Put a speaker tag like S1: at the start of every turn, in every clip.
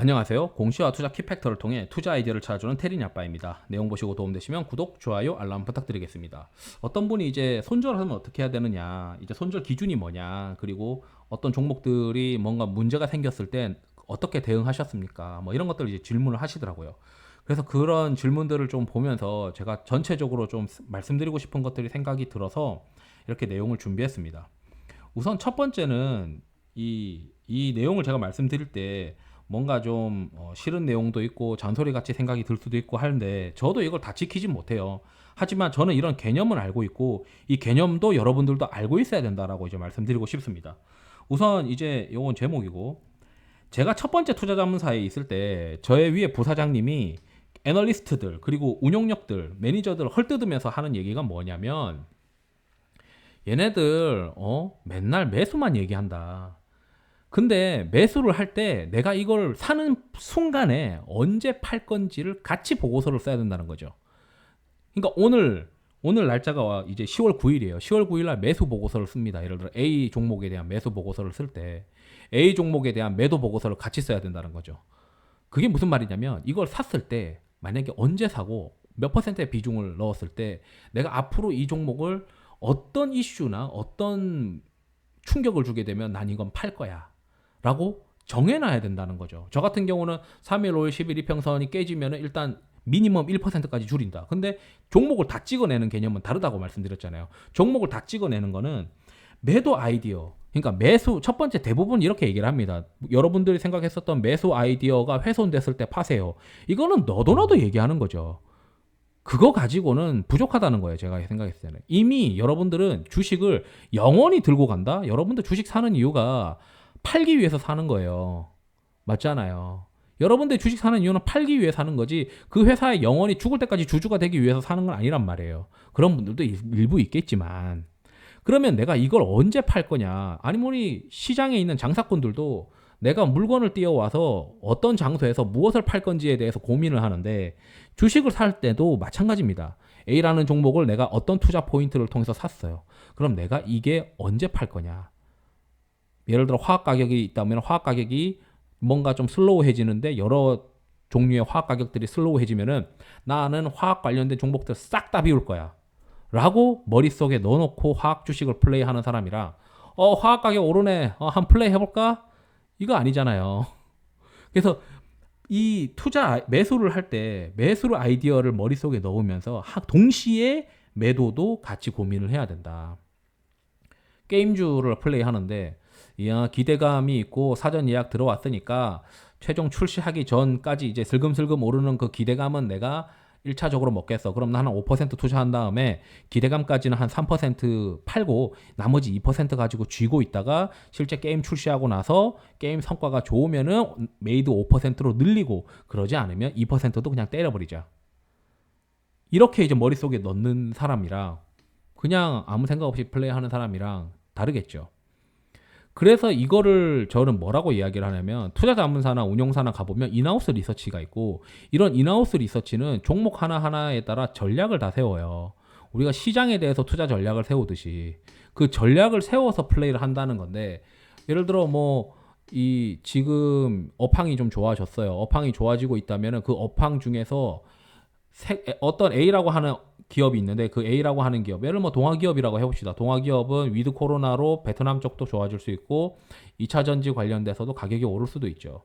S1: 안녕하세요. 공시와 투자 키팩터를 통해 투자 아이디어를 찾아주는 테린이 아빠입니다. 내용 보시고 도움되시면 구독, 좋아요, 알람 부탁드리겠습니다. 어떤 분이 이제 손절을 하면 어떻게 해야 되느냐, 이제 손절 기준이 뭐냐, 그리고 어떤 종목들이 뭔가 문제가 생겼을 때 어떻게 대응하셨습니까? 뭐 이런 것들을 이제 질문을 하시더라고요. 그래서 그런 질문들을 좀 보면서 제가 전체적으로 좀 말씀드리고 싶은 것들이 생각이 들어서 이렇게 내용을 준비했습니다. 우선 첫 번째는 이 내용을 제가 말씀드릴 때 뭔가 좀 싫은 내용도 있고 잔소리 같이 생각이 들 수도 있고 하는데 저도 이걸 다 지키진 못해요. 하지만 저는 이런 개념은 알고 있고 이 개념도 여러분들도 알고 있어야 된다라고 이제 말씀드리고 싶습니다. 우선 이제 요건 제목이고 제가 첫 번째 투자자문사에 있을 때 저의 위에 부사장님이 애널리스트들 그리고 운용력들 매니저들 헐뜯으면서 하는 얘기가 뭐냐면 얘네들 맨날 매수만 얘기한다. 근데 매수를 할 때 내가 이걸 사는 순간에 언제 팔 건지를 같이 보고서를 써야 된다는 거죠. 그러니까 오늘 날짜가 이제 10월 9일이에요. 10월 9일 날 매수 보고서를 씁니다. 예를 들어 A 종목에 대한 매수 보고서를 쓸 때 A 종목에 대한 매도 보고서를 같이 써야 된다는 거죠. 그게 무슨 말이냐면 이걸 샀을 때 만약에 언제 사고 몇 퍼센트의 비중을 넣었을 때 내가 앞으로 이 종목을 어떤 이슈나 어떤 충격을 주게 되면 난 이건 팔 거야 라고 정해놔야 된다는 거죠. 저 같은 경우는 3일, 5일, 10일 이평선이 깨지면 일단 미니멈 1%까지 줄인다. 근데 종목을 다 찍어내는 개념은 다르다고 말씀드렸잖아요. 종목을 다 찍어내는 거는 매도 아이디어, 그러니까 매수 첫 번째 대부분 이렇게 얘기를 합니다. 여러분들이 생각했었던 매수 아이디어가 훼손됐을 때 파세요. 이거는 너도 나도 얘기하는 거죠. 그거 가지고는 부족하다는 거예요. 제가 생각했을 때는. 이미 여러분들은 주식을 영원히 들고 간다? 여러분들 주식 사는 이유가 팔기 위해서 사는 거예요. 맞잖아요. 여러분들 주식 사는 이유는 팔기 위해 사는 거지 그 회사에 영원히 죽을 때까지 주주가 되기 위해서 사는 건 아니란 말이에요. 그런 분들도 일부 있겠지만 그러면 내가 이걸 언제 팔 거냐? 아니면 시장에 있는 장사꾼들도 내가 물건을 띄워와서 어떤 장소에서 무엇을 팔 건지에 대해서 고민을 하는데 주식을 살 때도 마찬가지입니다. A라는 종목을 내가 어떤 투자 포인트를 통해서 샀어요. 그럼 내가 이게 언제 팔 거냐? 예를 들어 화학 가격이 있다면 화학 가격이 뭔가 좀 슬로우해지는데 여러 종류의 화학 가격들이 슬로우해지면은 나는 화학 관련된 종목들 싹 다 비울 거야. 라고 머릿속에 넣어놓고 화학 주식을 플레이하는 사람이라 화학 가격 오르네. 한 플레이 해볼까? 이거 아니잖아요. 그래서 이 투자 매수를 할 때 매수를 아이디어를 머릿속에 넣으면서 동시에 매도도 같이 고민을 해야 된다. 게임주를 플레이하는데 기대감이 있고 사전 예약 들어왔으니까 최종 출시하기 전까지 이제 슬금슬금 오르는 그 기대감은 내가 1차적으로 먹겠어. 그럼 나는 5% 투자한 다음에 기대감까지는 한 3% 팔고 나머지 2% 가지고 쥐고 있다가 실제 게임 출시하고 나서 게임 성과가 좋으면은 메이드 5%로 늘리고 그러지 않으면 2%도 그냥 때려버리자. 이렇게 이제 머릿속에 넣는 사람이랑 그냥 아무 생각 없이 플레이하는 사람이랑 다르겠죠. 그래서 이거를 저는 뭐라고 이야기를 하냐면 투자자문사나 운용사나 가보면 인하우스 리서치가 있고 이런 인하우스 리서치는 종목 하나하나에 따라 전략을 다 세워요. 우리가 시장에 대해서 투자 전략을 세우듯이 그 전략을 세워서 플레이를 한다는 건데 예를 들어 뭐 이 지금 업황이 좀 좋아졌어요. 업황이 좋아지고 있다면 그 업황 중에서 어떤 A라고 하는 기업이 있는데 그 A라고 하는 기업, 예를 뭐 동아기업이라고 해봅시다. 동아기업은 위드 코로나로 베트남 쪽도 좋아질 수 있고 2차 전지 관련돼서도 가격이 오를 수도 있죠.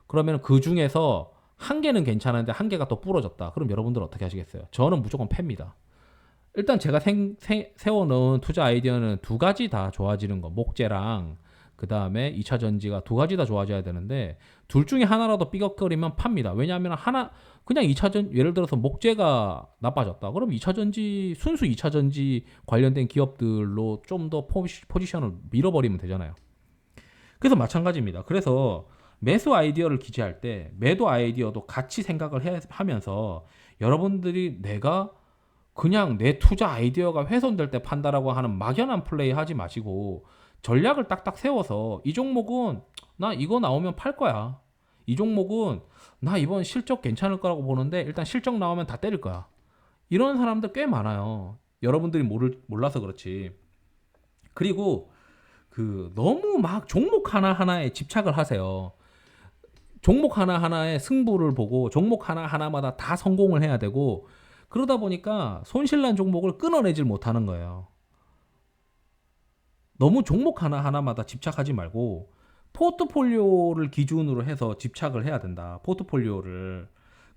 S1: 그러면 그 중에서 한 개는 괜찮은데 한 개가 또 부러졌다. 그럼 여러분들 어떻게 하시겠어요? 저는 무조건 팹니다. 일단 제가 세워놓은 투자 아이디어는 두 가지 다 좋아지는 거. 목재랑 그 다음에 2차 전지가 두 가지 다 좋아져야 되는데 둘 중에 하나라도 삐걱거리면 팝니다. 왜냐하면 하나 그냥 2차 전 예를 들어서 목재가 나빠졌다. 그럼 2차 전지 순수 2차 전지 관련된 기업들로 좀 더 포지션을 밀어버리면 되잖아요. 그래서 마찬가지입니다. 그래서 매수 아이디어를 기재할 때 매도 아이디어도 같이 생각을 하면서 여러분들이 내가 그냥 내 투자 아이디어가 훼손될 때 판다라고 하는 막연한 플레이 하지 마시고 전략을 딱딱 세워서 이 종목은 나 이거 나오면 팔 거야. 이 종목은 나 이번 실적 괜찮을 거라고 보는데 일단 실적 나오면 다 때릴 거야. 이런 사람들 꽤 많아요. 여러분들이 몰라서 그렇지. 그리고 그 너무 막 종목 하나하나에 집착을 하세요. 종목 하나하나의 승부를 보고 종목 하나하나마다 다 성공을 해야 되고 그러다 보니까 손실난 종목을 끊어내질 못하는 거예요. 너무 종목 하나하나마다 집착하지 말고 포트폴리오를 기준으로 해서 집착을 해야 된다. 포트폴리오를.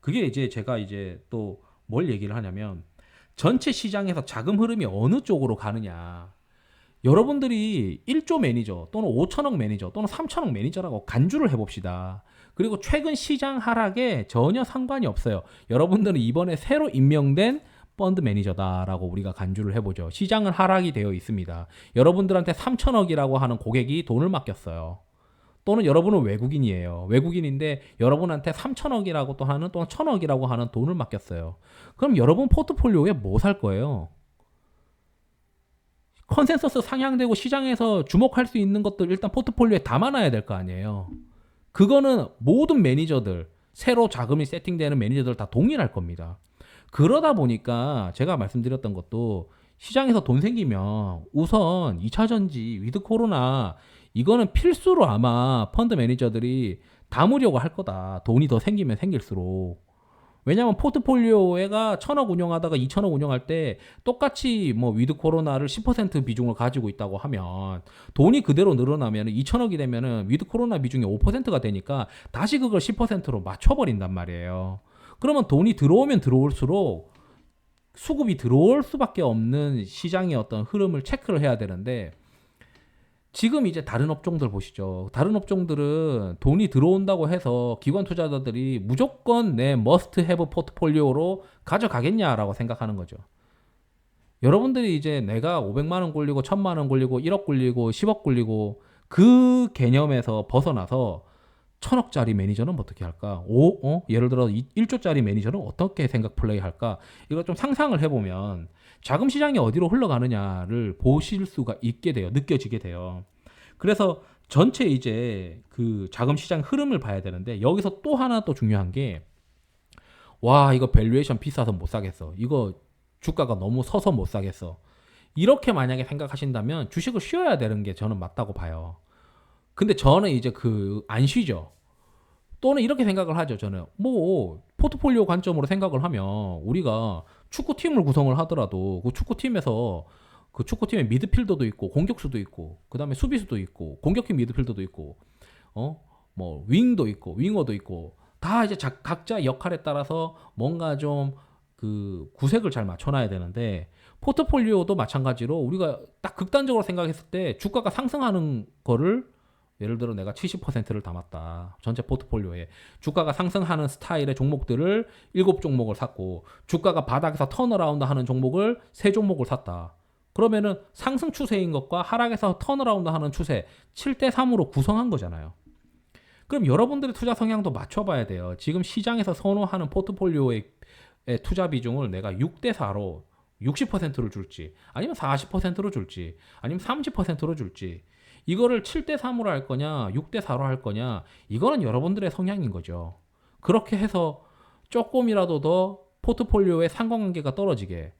S1: 그게 이제 제가 이제 또 뭘 얘기를 하냐면 전체 시장에서 자금 흐름이 어느 쪽으로 가느냐. 여러분들이 1조 매니저 또는 5천억 매니저 또는 3천억 매니저라고 간주를 해봅시다. 그리고 최근 시장 하락에 전혀 상관이 없어요. 여러분들은 이번에 새로 임명된 펀드 매니저다라고 우리가 간주를 해보죠. 시장은 하락이 되어 있습니다. 여러분들한테 3천억이라고 하는 고객이 돈을 맡겼어요. 또는 여러분은 외국인이에요. 외국인인데 여러분한테 3천억이라고 또 하는 또는 1천억이라고 하는 돈을 맡겼어요. 그럼 여러분 포트폴리오에 뭐 살 거예요? 컨센서스 상향되고 시장에서 주목할 수 있는 것들 일단 포트폴리오에 담아놔야 될 거 아니에요. 그거는 모든 매니저들, 새로 자금이 세팅되는 매니저들 다 동일할 겁니다. 그러다 보니까 제가 말씀드렸던 것도 시장에서 돈 생기면 우선 2차 전지, 위드 코로나 이거는 필수로 아마 펀드 매니저들이 담으려고 할 거다. 돈이 더 생기면 생길수록. 왜냐하면 포트폴리오가 1,000억 운영하다가 2,000억 운영할 때 똑같이 뭐 위드 코로나를 10% 비중을 가지고 있다고 하면 돈이 그대로 늘어나면 2,000억이 되면은 위드 코로나 비중이 5%가 되니까 다시 그걸 10%로 맞춰버린단 말이에요. 그러면 돈이 들어오면 들어올수록 수급이 들어올 수밖에 없는 시장의 어떤 흐름을 체크를 해야 되는데 지금 이제 다른 업종들 보시죠. 다른 업종들은 돈이 들어온다고 해서 기관 투자자들이 무조건 내 머스트 해브 포트폴리오로 가져가겠냐라고 생각하는 거죠. 여러분들이 이제 내가 500만 원 굴리고 1000만 원 굴리고 1억 굴리고 10억 굴리고 그 개념에서 벗어나서 1000억짜리 매니저는 어떻게 할까? 예를 들어 1조짜리 매니저는 어떻게 생각 플레이 할까? 이거 좀 상상을 해보면 자금 시장이 어디로 흘러가느냐를 보실 수가 있게 돼요. 느껴지게 돼요. 그래서 전체 이제 그 자금 시장 흐름을 봐야 되는데 여기서 또 하나 또 중요한 게 와, 이거 밸류에이션 비싸서 못 사겠어. 이거 주가가 너무 서서 못 사겠어. 이렇게 만약에 생각하신다면 주식을 쉬어야 되는 게 저는 맞다고 봐요. 근데 저는 이제 그 안 쉬죠. 또는 이렇게 생각을 하죠. 저는 뭐 포트폴리오 관점으로 생각을 하면 우리가 축구팀을 구성을 하더라도 그 축구팀에서 그 축구팀에 미드필더도 있고 공격수도 있고 그다음에 수비수도 있고 공격형 미드필더도 있고 뭐 윙도 있고 윙어도 있고 다 이제 각자 역할에 따라서 뭔가 좀 그 구색을 잘 맞춰놔야 되는데 포트폴리오도 마찬가지로 우리가 딱 극단적으로 생각했을 때 주가가 상승하는 거를 예를 들어 내가 70%를 담았다. 전체 포트폴리오에 주가가 상승하는 스타일의 종목들을 7종목을 샀고 주가가 바닥에서 턴어라운드 하는 종목을 3종목을 샀다. 그러면은 상승 추세인 것과 하락에서 턴어라운드 하는 추세 7대3으로 구성한 거잖아요. 그럼 여러분들의 투자 성향도 맞춰봐야 돼요. 지금 시장에서 선호하는 포트폴리오의 투자 비중을 내가 6대4로 60%를 줄지 아니면 40%로 줄지 아니면 30%로 줄지 이거를 7대3으로 할 거냐 6대4로 할 거냐 이거는 여러분들의 성향인 거죠. 그렇게 해서 조금이라도 더 포트폴리오의 상관관계가 떨어지게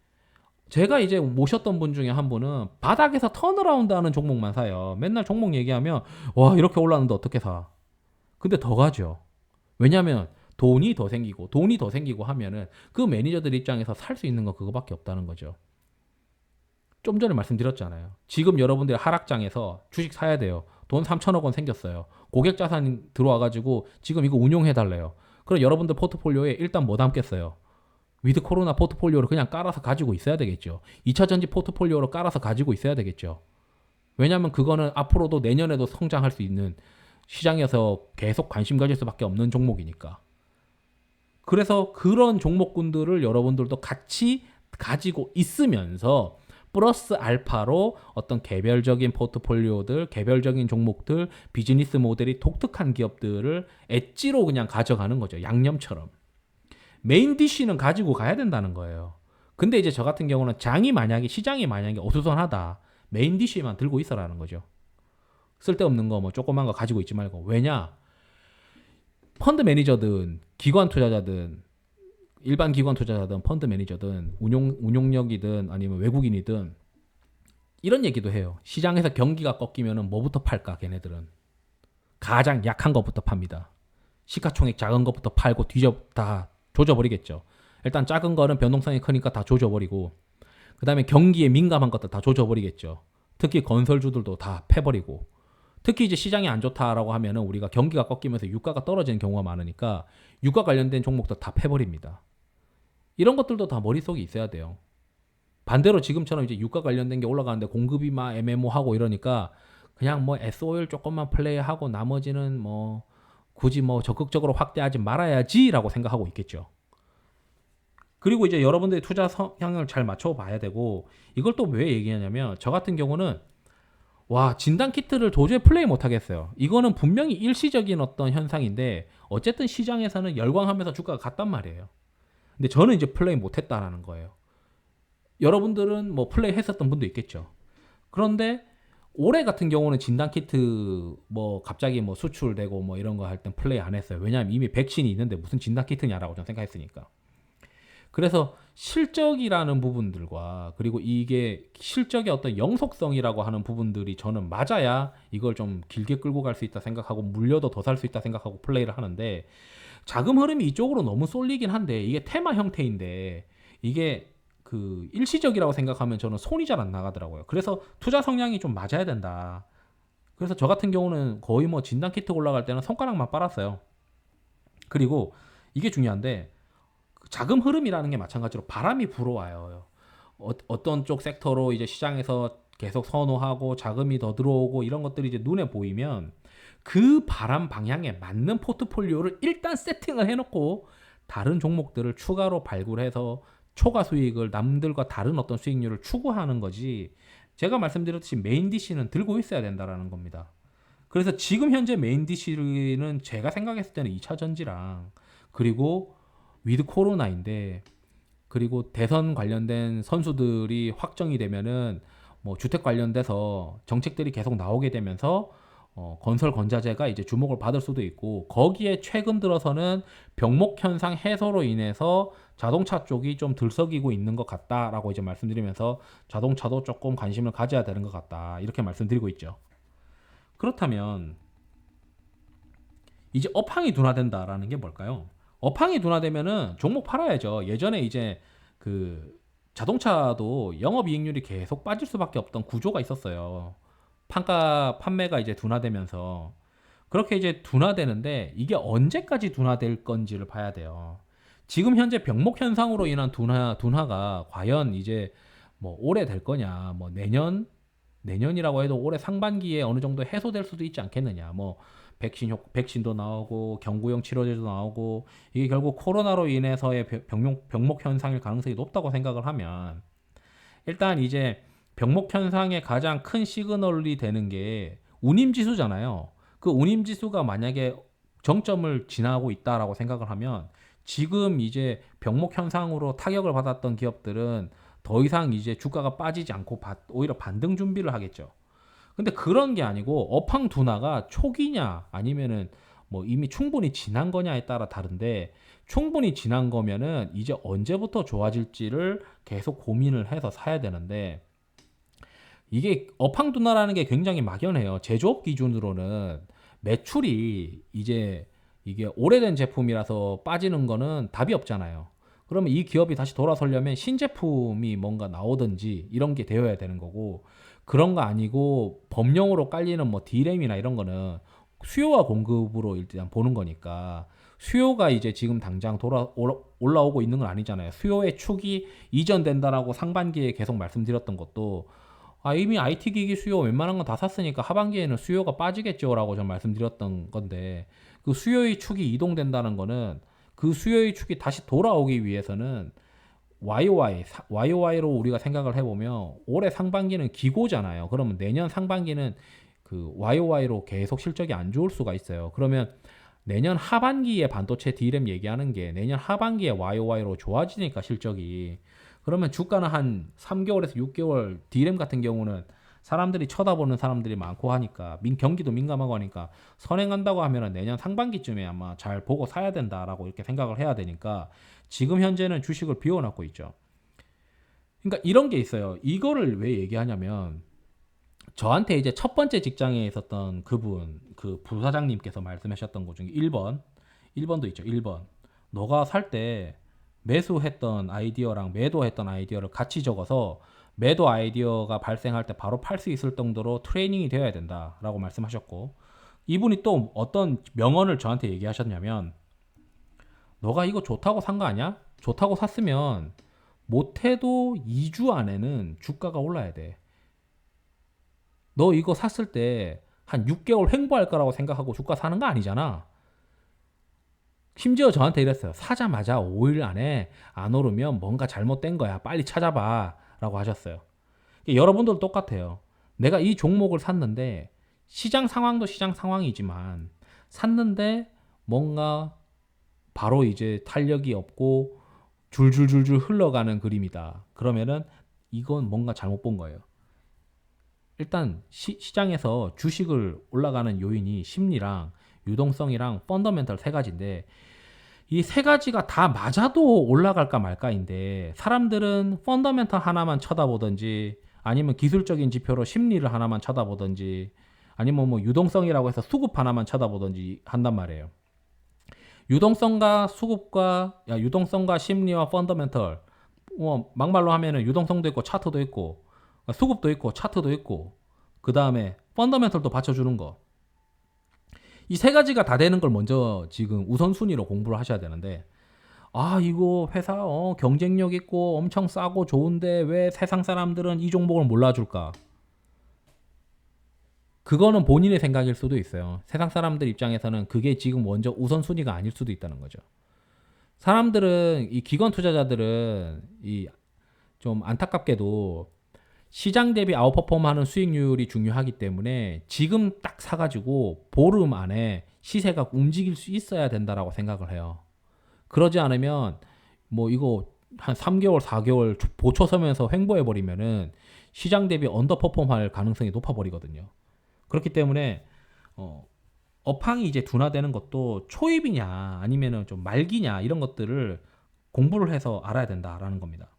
S1: 제가 이제 모셨던 분 중에 한 분은 바닥에서 턴어라운드 하는 종목만 사요. 맨날 종목 얘기하면 와 이렇게 올랐는데 어떻게 사. 근데 더 가죠. 왜냐하면 돈이 더 생기고 하면은 그 매니저들 입장에서 살 수 있는 건 그거밖에 없다는 거죠. 좀 전에 말씀드렸잖아요. 지금 여러분들이 하락장에서 주식 사야 돼요. 돈 3천억 원 생겼어요. 고객 자산 들어와가지고 지금 이거 운용해달래요. 그럼 여러분들 포트폴리오에 일단 뭐 담겠어요? 위드 코로나 포트폴리오를 그냥 깔아서 가지고 있어야 되겠죠. 2차 전지 포트폴리오로 깔아서 가지고 있어야 되겠죠. 왜냐하면 그거는 앞으로도 내년에도 성장할 수 있는 시장에서 계속 관심 가질 수밖에 없는 종목이니까. 그래서 그런 종목군들을 여러분들도 같이 가지고 있으면서 플러스 알파로 어떤 개별적인 포트폴리오들, 개별적인 종목들, 비즈니스 모델이 독특한 기업들을 엣지로 그냥 가져가는 거죠. 양념처럼. 메인 디쉬는 가지고 가야 된다는 거예요. 근데 이제 저 같은 경우는 시장이 만약에 어수선하다. 메인 디쉬만 들고 있어라는 거죠. 쓸데없는 거 뭐 조그만 거 가지고 있지 말고. 왜냐? 펀드 매니저든 기관 투자자든 일반 기관 투자자든 펀드 매니저든 운용력이든 아니면 외국인이든 이런 얘기도 해요. 시장에서 경기가 꺾이면은 뭐부터 팔까 걔네들은 가장 약한 것부터 팝니다. 시가총액 작은 것부터 팔고 다 조져버리겠죠. 일단 작은 거는 변동성이 크니까 다 조져버리고, 그 다음에 경기에 민감한 것들 다 조져버리겠죠. 특히 건설주들도 다 패버리고, 특히 이제 시장이 안 좋다라고 하면은 우리가 경기가 꺾이면서 유가가 떨어지는 경우가 많으니까 유가 관련된 종목도 다 패버립니다. 이런 것들도 다 머릿속에 있어야 돼요. 반대로 지금처럼 이제 유가 관련된 게 올라가는데 공급이 막 애매모하고 이러니까 그냥 뭐 S-오일 조금만 플레이하고 나머지는 뭐 굳이 뭐 적극적으로 확대하지 말아야지라고 생각하고 있겠죠. 그리고 이제 여러분들이 투자 성향을 잘 맞춰봐야 되고, 이걸 또 왜 얘기하냐면 저 같은 경우는 와, 진단 키트를 도저히 플레이 못 하겠어요. 이거는 분명히 일시적인 어떤 현상인데 어쨌든 시장에서는 열광하면서 주가가 갔단 말이에요. 근데 저는 이제 플레이 못 했다라는 거예요. 여러분들은 뭐 플레이 했었던 분도 있겠죠. 그런데 올해 같은 경우는 진단 키트 뭐 갑자기 뭐 수출되고 뭐 이런 거 할 땐 플레이 안 했어요. 왜냐하면 이미 백신이 있는데 무슨 진단 키트냐라고 저는 생각했으니까. 그래서 실적이라는 부분들과 그리고 이게 실적의 어떤 영속성이라고 하는 부분들이 저는 맞아야 이걸 좀 길게 끌고 갈 수 있다 생각하고 물려도 더 살 수 있다 생각하고 플레이를 하는데, 자금 흐름이 이쪽으로 너무 쏠리긴 한데 이게 테마 형태인데 이게 그 일시적이라고 생각하면 저는 손이 잘 안 나가더라고요. 그래서 투자 성향이 좀 맞아야 된다. 그래서 저 같은 경우는 거의 뭐 진단 키트 올라갈 때는 손가락만 빨았어요. 그리고 이게 중요한데 자금 흐름이라는 게 마찬가지로 바람이 불어와요. 어떤 쪽 섹터로 이제 시장에서 계속 선호하고 자금이 더 들어오고 이런 것들이 이제 눈에 보이면 그 바람 방향에 맞는 포트폴리오를 일단 세팅을 해놓고 다른 종목들을 추가로 발굴해서 초과 수익을 남들과 다른 어떤 수익률을 추구하는 거지, 제가 말씀드렸듯이 메인 DC는 들고 있어야 된다라는 겁니다. 그래서 지금 현재 메인 DC는 제가 생각했을 때는 2차 전지랑 그리고 위드 코로나인데, 그리고 대선 관련된 선수들이 확정이 되면은 뭐 주택 관련돼서 정책들이 계속 나오게 되면서 건설 건자재가 이제 주목을 받을 수도 있고, 거기에 최근 들어서는 병목 현상 해소로 인해서 자동차 쪽이 좀 들썩이고 있는 것 같다라고 이제 말씀드리면서 자동차도 조금 관심을 가져야 되는 것 같다 이렇게 말씀드리고 있죠. 그렇다면 이제 업황이 둔화된다라는 게 뭘까요? 업황이 둔화되면은 종목 팔아야죠. 예전에 이제 그 자동차도 영업이익률이 계속 빠질 수밖에 없던 구조가 있었어요. 판가 판매가 이제 둔화되면서 그렇게 이제 둔화되는데 이게 언제까지 둔화될 건지를 봐야 돼요. 지금 현재 병목 현상으로 인한 둔화가 과연 이제 뭐 올해 될 거냐, 뭐 내년이라고 해도 올해 상반기에 어느 정도 해소될 수도 있지 않겠느냐. 뭐 백신도 나오고 경구용 치료제도 나오고 이게 결국 코로나로 인해서의 병목 현상일 가능성이 높다고 생각을 하면, 일단 이제 병목 현상의 가장 큰 시그널이 되는 게 운임 지수잖아요. 그 운임 지수가 만약에 정점을 지나고 있다라고 생각을 하면 지금 이제 병목 현상으로 타격을 받았던 기업들은 더 이상 이제 주가가 빠지지 않고 오히려 반등 준비를 하겠죠. 근데 그런 게 아니고 업황 둔화가 초기냐 아니면은 뭐 이미 충분히 지난 거냐에 따라 다른데, 충분히 지난 거면은 이제 언제부터 좋아질지를 계속 고민을 해서 사야 되는데, 이게 업황 둔화라는 게 굉장히 막연해요. 제조업 기준으로는 매출이 이제 이게 오래된 제품이라서 빠지는 거는 답이 없잖아요. 그러면 이 기업이 다시 돌아서려면 신제품이 뭔가 나오든지 이런 게 되어야 되는 거고, 그런 거 아니고 범용으로 깔리는 뭐 D램이나 이런 거는 수요와 공급으로 일단 보는 거니까, 수요가 이제 지금 당장 올라오고 있는 건 아니잖아요. 수요의 축이 이전된다라고 상반기에 계속 말씀드렸던 것도 이미 IT 기기 수요 웬만한 건 다 샀으니까 하반기에는 수요가 빠지겠죠라고 전 말씀드렸던 건데, 그 수요의 축이 이동된다는 거는 그 수요의 축이 다시 돌아오기 위해서는 YOY로 우리가 생각을 해보면 올해 상반기는 기고잖아요. 그러면 내년 상반기는 그 YOY로 계속 실적이 안 좋을 수가 있어요. 그러면 내년 하반기에 반도체 D램 얘기하는 게 내년 하반기에 YOY로 좋아지니까 실적이, 그러면 주가는 한 3개월에서 6개월, D램 같은 경우는 사람들이 쳐다보는 사람들이 많고 하니까 경기도 민감하고 하니까 선행한다고 하면 내년 상반기쯤에 아마 잘 보고 사야 된다라고 이렇게 생각을 해야 되니까 지금 현재는 주식을 비워놓고 있죠. 그러니까 이런 게 있어요. 이거를 왜 얘기하냐면 저한테 이제 첫 번째 직장에 있었던 그분, 그 부사장님께서 말씀하셨던 것 중에 1번 1번도 있죠. 1번. 너가 살 때 매수했던 아이디어랑 매도했던 아이디어를 같이 적어서 매도 아이디어가 발생할 때 바로 팔 수 있을 정도로 트레이닝이 되어야 된다라고 말씀하셨고, 이분이 또 어떤 명언을 저한테 얘기하셨냐면, 너가 이거 좋다고 산 거 아니야? 좋다고 샀으면 못해도 2주 안에는 주가가 올라야 돼. 너 이거 샀을 때 한 6개월 횡보할 거라고 생각하고 주가 사는 거 아니잖아. 심지어 저한테 이랬어요. 사자마자 5일 안에 안 오르면 뭔가 잘못된 거야. 빨리 찾아봐. 라고 하셨어요. 여러분들도 똑같아요. 내가 이 종목을 샀는데 시장 상황도 시장 상황이지만 샀는데 뭔가 바로 이제 탄력이 없고 줄줄줄줄 흘러가는 그림이다. 그러면은 이건 뭔가 잘못 본 거예요. 일단 시장에서 주식을 올라가는 요인이 심리랑 유동성이랑 펀더멘털 세 가지인데, 이 세 가지가 다 맞아도 올라갈까 말까인데, 사람들은 펀더멘털 하나만 쳐다보든지 아니면 기술적인 지표로 심리를 하나만 쳐다보든지 아니면 뭐 유동성이라고 해서 수급 하나만 쳐다보든지 한단 말이에요. 유동성과 심리와 펀더멘털, 뭐 막말로 하면은 유동성도 있고 차트도 있고 수급도 있고 차트도 있고 그 다음에 펀더멘털도 받쳐주는 거, 이 세 가지가 다 되는 걸 먼저 지금 우선순위로 공부를 하셔야 되는데, 아 이거 회사 경쟁력 있고 엄청 싸고 좋은데 왜 세상 사람들은 이 종목을 몰라줄까? 그거는 본인의 생각일 수도 있어요. 세상 사람들 입장에서는 그게 지금 먼저 우선순위가 아닐 수도 있다는 거죠. 사람들은, 이 기관 투자자들은 이 좀 안타깝게도 시장 대비 아웃퍼폼하는 수익률이 중요하기 때문에 지금 딱 사가지고 보름 안에 시세가 움직일 수 있어야 된다라고 생각을 해요. 그러지 않으면 뭐 이거 한 3개월, 4개월 보초 서면서 횡보해 버리면은 시장 대비 언더퍼폼할 가능성이 높아 버리거든요. 그렇기 때문에 업황이 이제 둔화되는 것도 초입이냐 아니면은 좀 말기냐 이런 것들을 공부를 해서 알아야 된다라는 겁니다.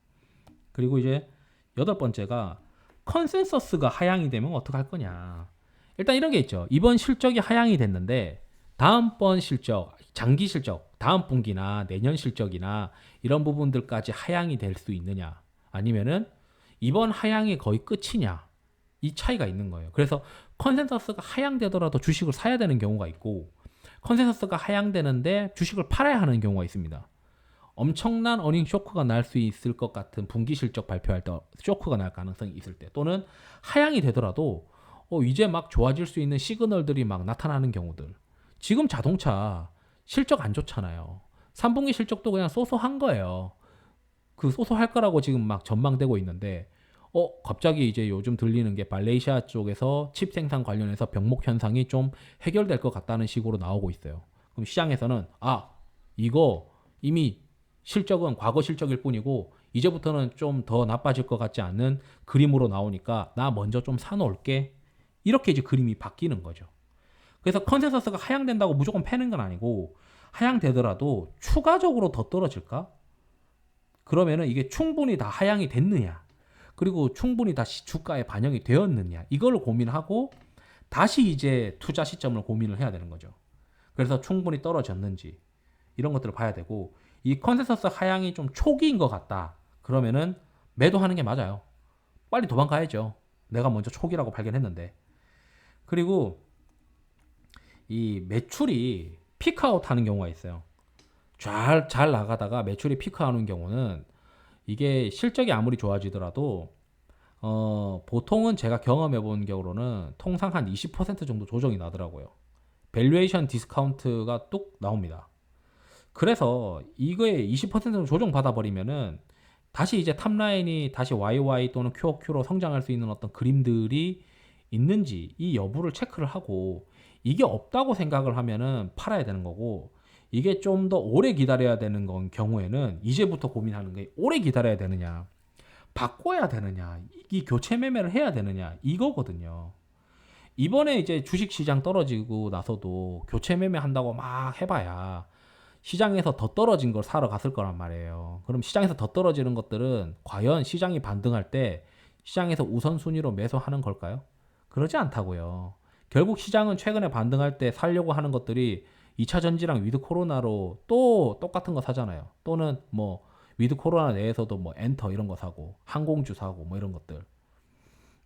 S1: 그리고 이제 여덟 번째가 컨센서스가 하향이 되면 어떡할 거냐. 일단 이런 게 있죠. 이번 실적이 하향이 됐는데 다음번 실적, 장기 실적, 다음 분기나 내년 실적이나 이런 부분들까지 하향이 될 수 있느냐, 아니면은 이번 하향이 거의 끝이냐, 이 차이가 있는 거예요. 그래서 컨센서스가 하향되더라도 주식을 사야 되는 경우가 있고, 컨센서스가 하향되는데 주식을 팔아야 하는 경우가 있습니다. 엄청난 어닝 쇼크가 날 수 있을 것 같은 분기 실적 발표할 때 쇼크가 날 가능성이 있을 때, 또는 하향이 되더라도 이제 막 좋아질 수 있는 시그널들이 막 나타나는 경우들. 지금 자동차 실적 안 좋잖아요. 3분기 실적도 그냥 쏘쏘한 거예요. 그 쏘쏘할 거라고 지금 막 전망되고 있는데 갑자기 이제 요즘 들리는 게 말레이시아 쪽에서 칩 생산 관련해서 병목 현상이 좀 해결될 것 같다는 식으로 나오고 있어요. 그럼 시장에서는 이거 이미 실적은 과거 실적일 뿐이고 이제부터는 좀 더 나빠질 것 같지 않는 그림으로 나오니까 나 먼저 좀 사놓을게. 이렇게 이제 그림이 바뀌는 거죠. 그래서 컨센서스가 하향된다고 무조건 패는 건 아니고, 하향되더라도 추가적으로 더 떨어질까? 그러면은 이게 충분히 다 하향이 됐느냐, 그리고 충분히 다시 주가에 반영이 되었느냐, 이걸 고민하고 다시 이제 투자 시점을 고민을 해야 되는 거죠. 그래서 충분히 떨어졌는지 이런 것들을 봐야 되고, 이 컨센서스 하향이 좀 초기인 것 같다. 그러면은 매도하는 게 맞아요. 빨리 도망가야죠. 내가 먼저 초기라고 발견했는데. 그리고 이 매출이 피크아웃 하는 경우가 있어요. 잘 나가다가 매출이 피크하는 경우는 이게 실적이 아무리 좋아지더라도 보통은 제가 경험해 본 경우로는 통상 한 20% 정도 조정이 나더라고요. 밸류에이션 디스카운트가 뚝 나옵니다. 그래서 이거에 20% 조정 받아버리면은 다시 이제 탑라인이 다시 YY 또는 QOQ로 성장할 수 있는 어떤 그림들이 있는지 이 여부를 체크를 하고, 이게 없다고 생각을 하면은 팔아야 되는 거고, 이게 좀 더 오래 기다려야 되는 건 경우에는 이제부터 고민하는 게, 오래 기다려야 되느냐, 바꿔야 되느냐, 이 교체 매매를 해야 되느냐, 이거거든요. 이번에 이제 주식 시장 떨어지고 나서도 교체 매매 한다고 막 해봐야 시장에서 더 떨어진 걸 사러 갔을 거란 말이에요. 그럼 시장에서 더 떨어지는 것들은 과연 시장이 반등할 때 시장에서 우선순위로 매수하는 걸까요? 그러지 않다고요. 결국 시장은 최근에 반등할 때 살려고 하는 것들이 2차 전지랑 위드 코로나로 또 똑같은 거 사잖아요. 또는 뭐 위드 코로나 내에서도 뭐 엔터 이런 거 사고 항공주 사고 뭐 이런 것들.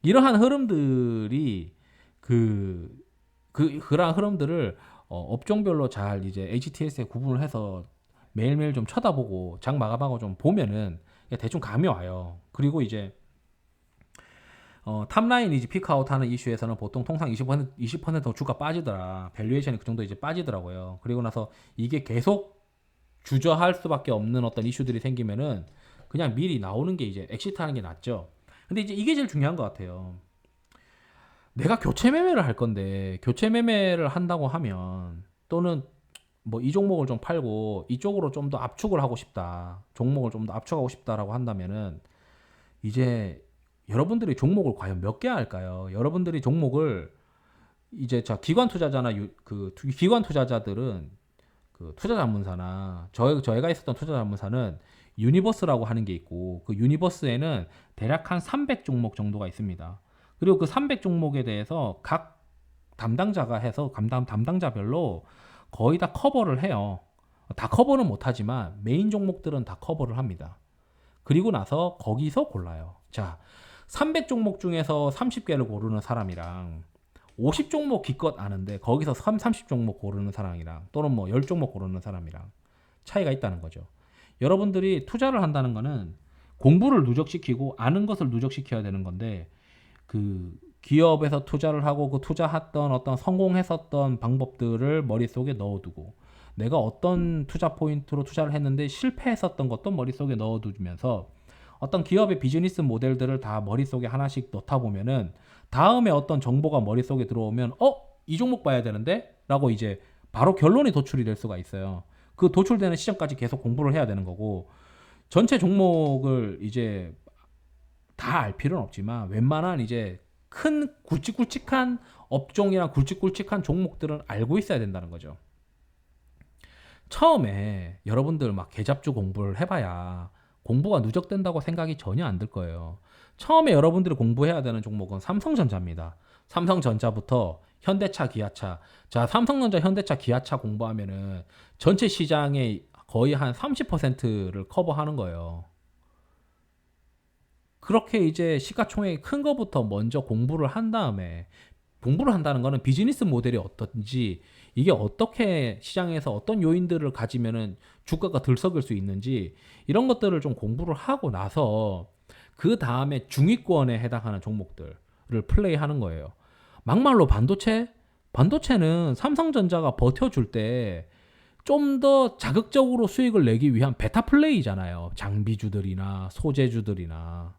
S1: 이러한 흐름들이 그러한 흐름들을 업종별로 잘 이제 HTS에 구분을 해서 매일매일 좀 쳐다보고 장 마감하고 좀 보면은 대충 감이 와요. 그리고 이제 탑라인 이제 피크아웃하는 이슈에서는 보통 통상 20% 주가 빠지더라. 밸류에이션이 그 정도 이제 빠지더라고요. 그리고 나서 이게 계속 주저할 수밖에 없는 어떤 이슈들이 생기면은 그냥 미리 나오는 게 이제 엑시트하는 게 낫죠. 근데 이제 이게 제일 중요한 것 같아요. 내가 교체 매매를 할 건데 교체 매매를 한다고 하면 또는 뭐 이 종목을 좀 팔고 이쪽으로 좀 더 압축을 하고 싶다. 종목을 좀 더 압축하고 싶다라고 한다면은 이제 여러분들이 종목을 과연 몇 개 할까요? 여러분들이 종목을 이제 기관 투자자나 기관 투자자들은 그 투자 자문사나 저희가 있었던 투자 자문사는 유니버스라고 하는 게 있고 그 유니버스에는 대략 한 300 종목 정도가 있습니다. 그리고 그 300 종목에 대해서 각 담당자가 해서 담당자별로 거의 다 커버를 해요. 다 커버는 못하지만 메인 종목들은 다 커버를 합니다. 그리고 나서 거기서 골라요. 자, 300 종목 중에서 30개를 고르는 사람이랑 50 종목 기껏 아는데 거기서 30 종목 고르는 사람이랑 또는 뭐 10 종목 고르는 사람이랑 차이가 있다는 거죠. 여러분들이 투자를 한다는 거는 공부를 누적시키고 아는 것을 누적시켜야 되는 건데 그 기업에서 투자를 하고 그 투자했던 어떤 성공했었던 방법들을 머릿속에 넣어두고 내가 어떤 투자 포인트로 투자를 했는데 실패했었던 것도 머릿속에 넣어두면서 어떤 기업의 비즈니스 모델들을 다 머릿속에 하나씩 넣다 보면은 다음에 어떤 정보가 머릿속에 들어오면 이 종목 봐야 되는데? 라고 이제 바로 결론이 도출이 될 수가 있어요. 그 도출되는 시점까지 계속 공부를 해야 되는 거고 전체 종목을 이제 다 알 필요는 없지만 웬만한 이제 큰 굵직굵직한 업종이랑 굵직굵직한 종목들은 알고 있어야 된다는 거죠. 처음에 여러분들 막 계잡주 공부를 해봐야 공부가 누적된다고 생각이 전혀 안 들 거예요. 처음에 여러분들이 공부해야 되는 종목은 삼성전자입니다. 삼성전자부터 현대차, 기아차. 자, 삼성전자, 현대차, 기아차 공부하면은 전체 시장의 거의 한 30%를 커버하는 거예요. 그렇게 이제 시가총액이 큰 거부터 먼저 공부를 한 다음에 공부를 한다는 거는 비즈니스 모델이 어떤지 이게 어떻게 시장에서 어떤 요인들을 가지면은 주가가 들썩일 수 있는지 이런 것들을 좀 공부를 하고 나서 그 다음에 중위권에 해당하는 종목들을 플레이하는 거예요. 막말로 반도체는 삼성전자가 버텨줄 때 좀 더 자극적으로 수익을 내기 위한 베타 플레이잖아요. 장비주들이나 소재주들이나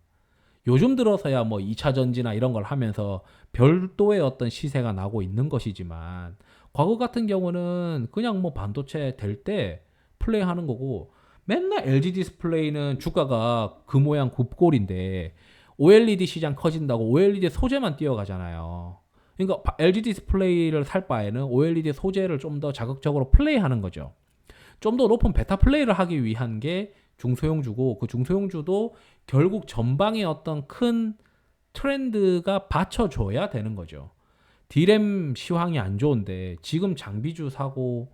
S1: 요즘 들어서야 뭐 2차 전지나 이런 걸 하면서 별도의 어떤 시세가 나고 있는 것이지만 과거 같은 경우는 그냥 뭐 반도체 될 때 플레이하는 거고 맨날 LG 디스플레이는 주가가 그 모양 굽골인데 OLED 시장 커진다고 OLED 소재만 뛰어가잖아요. 그러니까 LG 디스플레이를 살 바에는 OLED 소재를 좀 더 자극적으로 플레이하는 거죠. 좀 더 높은 베타 플레이를 하기 위한 게 중소형주고 그 중소형주도 결국 전방의 어떤 큰 트렌드가 받쳐줘야 되는 거죠. D램 시황이 안 좋은데 지금 장비주 사고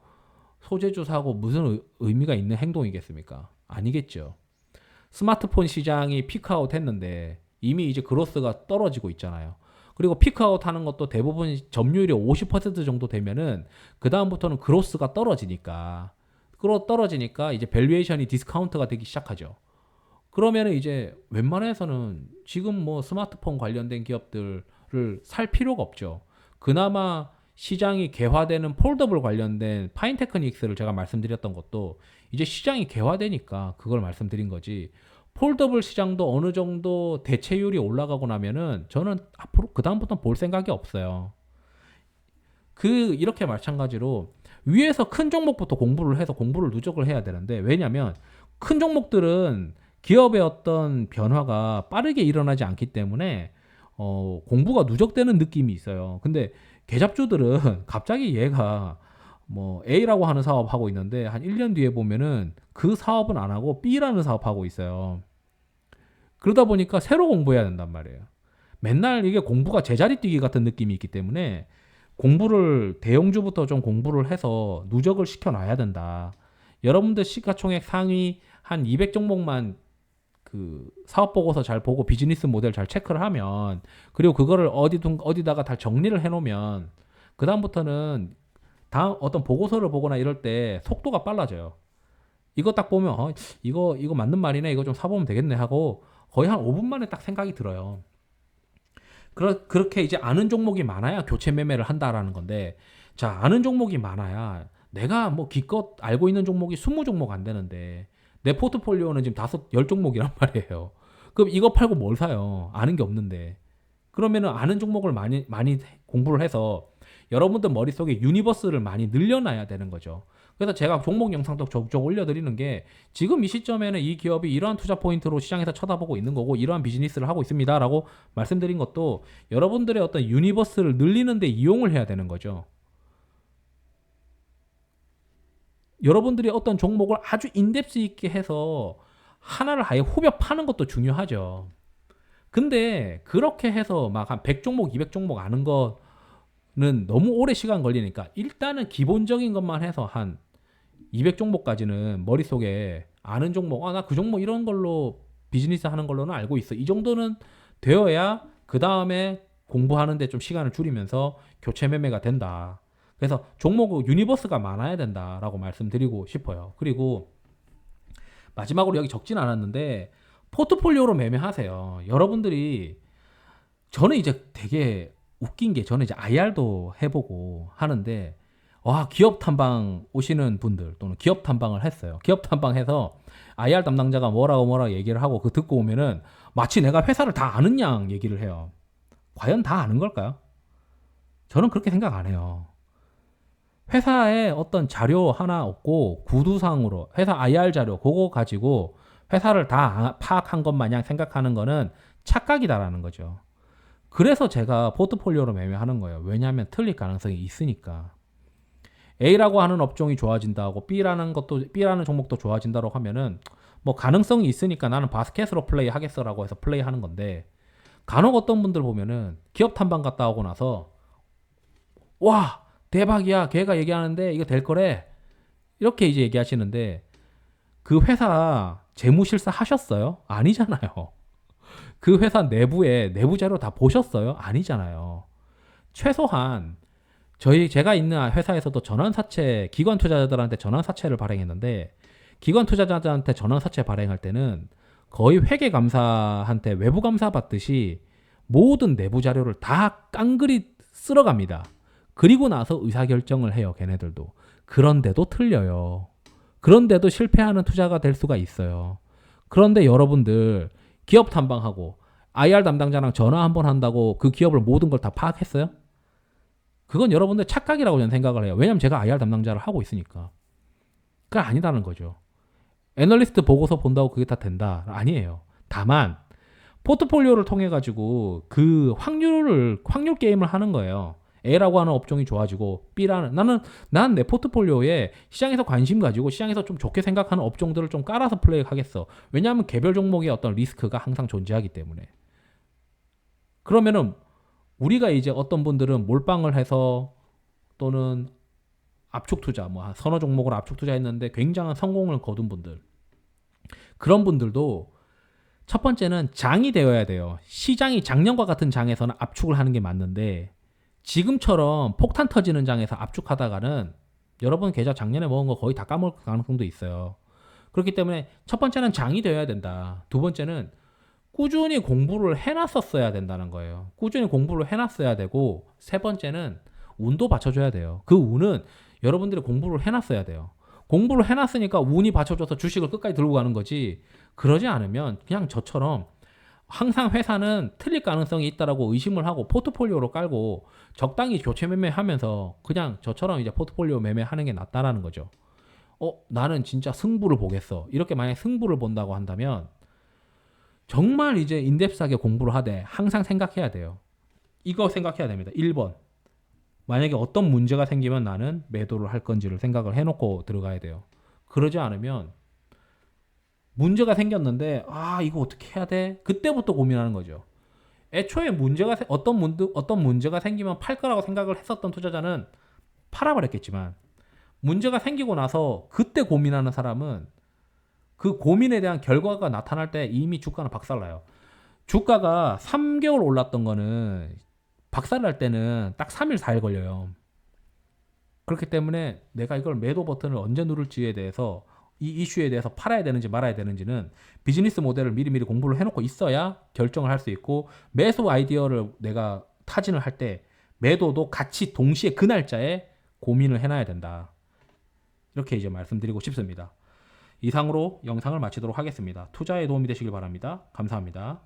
S1: 소재주 사고 무슨 의미가 있는 행동이겠습니까? 아니겠죠. 스마트폰 시장이 피크아웃 했는데 이미 이제 그로스가 떨어지고 있잖아요. 그리고 피크아웃 하는 것도 대부분 점유율이 50% 정도 되면은 그 다음부터는 그로스가 떨어지니까 이제 밸류에이션이 디스카운트가 되기 시작하죠. 그러면은 이제 웬만해서는 지금 뭐 스마트폰 관련된 기업들을 살 필요가 없죠. 그나마 시장이 개화되는 폴더블 관련된 파인테크닉스를 제가 말씀드렸던 것도 이제 시장이 개화되니까 그걸 말씀드린 거지. 폴더블 시장도 어느 정도 대체율이 올라가고 나면은 저는 앞으로 그 다음부터는 볼 생각이 없어요. 이렇게 마찬가지로 위에서 큰 종목부터 공부를 해서 공부를 누적을 해야 되는데 왜냐면 큰 종목들은 기업의 어떤 변화가 빠르게 일어나지 않기 때문에 공부가 누적되는 느낌이 있어요. 근데 계잡주들은 갑자기 얘가 뭐 A라고 하는 사업 하고 있는데 한 1년 뒤에 보면은 그 사업은 안 하고 B라는 사업 하고 있어요. 그러다 보니까 새로 공부해야 된단 말이에요. 맨날 이게 공부가 제자리 뛰기 같은 느낌이 있기 때문에 대형주부터 좀 공부를 해서 누적을 시켜놔야 된다. 여러분들 시가총액 상위 한 200종목만 그 사업 보고서 잘 보고 비즈니스 모델 잘 체크를 하면, 그리고 그거를 어디다가 다 정리를 해놓으면 그 다음부터는 다음 어떤 보고서를 보거나 이럴 때 속도가 빨라져요. 이거 딱 보면 이거 맞는 말이네, 이거 좀 사보면 되겠네 하고 거의 한 5분 만에 딱 생각이 들어요. 그렇게 이제 아는 종목이 많아야 교체 매매를 한다라는 건데, 자, 아는 종목이 많아야 내가 뭐 기껏 알고 있는 종목이 20종목 안 되는데 내 포트폴리오는 지금 10종목이란 말이에요. 그럼 이거 팔고 뭘 사요? 아는 게 없는데. 그러면은 아는 종목을 많이 공부를 해서 여러분들 머릿속에 유니버스를 많이 늘려놔야 되는 거죠. 그래서 제가 종목 영상도 종종 올려드리는 게, 지금 이 시점에는 이 기업이 이러한 투자 포인트로 시장에서 쳐다보고 있는 거고 이러한 비즈니스를 하고 있습니다라고 말씀드린 것도 여러분들의 어떤 유니버스를 늘리는 데 이용을 해야 되는 거죠. 여러분들이 어떤 종목을 아주 인덱스 있게 해서 하나를 아예 후벼 파는 것도 중요하죠. 근데 그렇게 해서 막 한 100종목, 200종목 아는 거는 너무 오래 시간 걸리니까 일단은 기본적인 것만 해서 한 200종목까지는 머릿속에 아는 종목, 나 그 종목 이런 걸로 비즈니스 하는 걸로는 알고 있어. 이 정도는 되어야 그 다음에 공부하는데 좀 시간을 줄이면서 교체 매매가 된다. 그래서 종목 유니버스가 많아야 된다라고 말씀드리고 싶어요. 그리고 마지막으로 여기 적진 않았는데 포트폴리오로 매매하세요. 여러분들이, 저는 이제 되게 웃긴 게, 저는 이제 IR도 해보고 하는데, 와, 기업 탐방 오시는 분들 또는 기업 탐방을 했어요. 기업 탐방해서 IR 담당자가 뭐라고 얘기를 하고 그 듣고 오면은 마치 내가 회사를 다 아는 양 얘기를 해요. 과연 다 아는 걸까요? 저는 그렇게 생각 안 해요. 회사에 어떤 자료 하나 없고 구두상으로 회사 IR 자료 그거 가지고 회사를 다 파악한 것 마냥 생각하는 거는 착각이다라는 거죠. 그래서 제가 포트폴리오로 매매하는 거예요. 왜냐하면 틀릴 가능성이 있으니까. A라고 하는 업종이 좋아진다고 B라는 종목도 좋아진다고 하면은 뭐 가능성이 있으니까 나는 바스켓으로 플레이 하겠어라고 해서 플레이 하는 건데, 간혹 어떤 분들 보면은 기업 탐방 갔다 오고 나서 와, 대박이야, 걔가 얘기하는데 이거 될 거래, 이렇게 이제 얘기하시는데 그 회사 재무실사 하셨어요? 아니잖아요. 그 회사 내부에 내부 자료 다 보셨어요? 아니잖아요. 최소한 제가 있는 회사에서도 전환사채, 기관 투자자들한테 전환사채를 발행했는데, 기관 투자자들한테 전환사채 발행할 때는 거의 회계감사한테 외부감사 받듯이 모든 내부 자료를 다 깡그리 쓸어갑니다. 그리고 나서 의사결정을 해요, 걔네들도. 그런데도 틀려요. 그런데도 실패하는 투자가 될 수가 있어요. 그런데 여러분들 기업 탐방하고 IR 담당자랑 전화 한번 한다고 그 기업을 모든 걸 다 파악했어요? 그건 여러분들 착각이라고 저는 생각을 해요. 왜냐면 제가 IR 담당자를 하고 있으니까. 그건 아니다는 거죠. 애널리스트 보고서 본다고 그게 다 된다? 아니에요. 다만 포트폴리오를 통해 가지고 그 확률 게임을 하는 거예요. A라고 하는 업종이 좋아지고 난 내 포트폴리오에 시장에서 관심 가지고 시장에서 좀 좋게 생각하는 업종들을 좀 깔아서 플레이하겠어. 왜냐하면 개별 종목의 어떤 리스크가 항상 존재하기 때문에. 그러면은 우리가 이제 어떤 분들은 몰빵을 해서 또는 압축 투자, 뭐 한 서너 종목을 압축 투자했는데 굉장한 성공을 거둔 분들, 그런 분들도 첫 번째는 장이 되어야 돼요. 시장이 작년과 같은 장에서는 압축을 하는 게 맞는데, 지금처럼 폭탄 터지는 장에서 압축하다가는 여러분 계좌 작년에 먹은 거 거의 다 까먹을 가능성도 있어요. 그렇기 때문에 첫 번째는 장이 되어야 된다. 두 번째는 꾸준히 공부를 해놨었어야 된다는 거예요. 꾸준히 공부를 해놨어야 되고, 세 번째는 운도 받쳐줘야 돼요. 그 운은 여러분들이 공부를 해놨어야 돼요. 공부를 해놨으니까 운이 받쳐줘서 주식을 끝까지 들고 가는 거지, 그러지 않으면 그냥 저처럼 항상 회사는 틀릴 가능성이 있다라고 의심을 하고 포트폴리오로 깔고 적당히 교체 매매하면서 그냥 저처럼 이제 포트폴리오 매매하는 게 낫다라는 거죠. 나는 진짜 승부를 보겠어, 이렇게 만약에 승부를 본다고 한다면 정말 이제 인덱스하게 공부를 하되 항상 생각해야 돼요. 이거 생각해야 됩니다. 1번. 만약에 어떤 문제가 생기면 나는 매도를 할 건지를 생각을 해놓고 들어가야 돼요. 그러지 않으면 문제가 생겼는데 이거 어떻게 해야 돼? 그때부터 고민하는 거죠. 애초에 어떤 문제가 생기면 팔 거라고 생각을 했었던 투자자는 팔아버렸겠지만 문제가 생기고 나서 그때 고민하는 사람은 그 고민에 대한 결과가 나타날 때 이미 주가는 박살나요. 주가가 3개월 올랐던 거는 박살날 때는 딱 3일 4일 걸려요. 그렇기 때문에 내가 이걸 매도 버튼을 언제 누를지에 대해서 이 이슈에 대해서 팔아야 되는지 말아야 되는지는 비즈니스 모델을 미리미리 공부를 해놓고 있어야 결정을 할 수 있고, 매수 아이디어를 내가 타진을 할 때 매도도 같이 동시에 그 날짜에 고민을 해놔야 된다. 이렇게 이제 말씀드리고 싶습니다. 이상으로 영상을 마치도록 하겠습니다. 투자에 도움이 되시길 바랍니다. 감사합니다.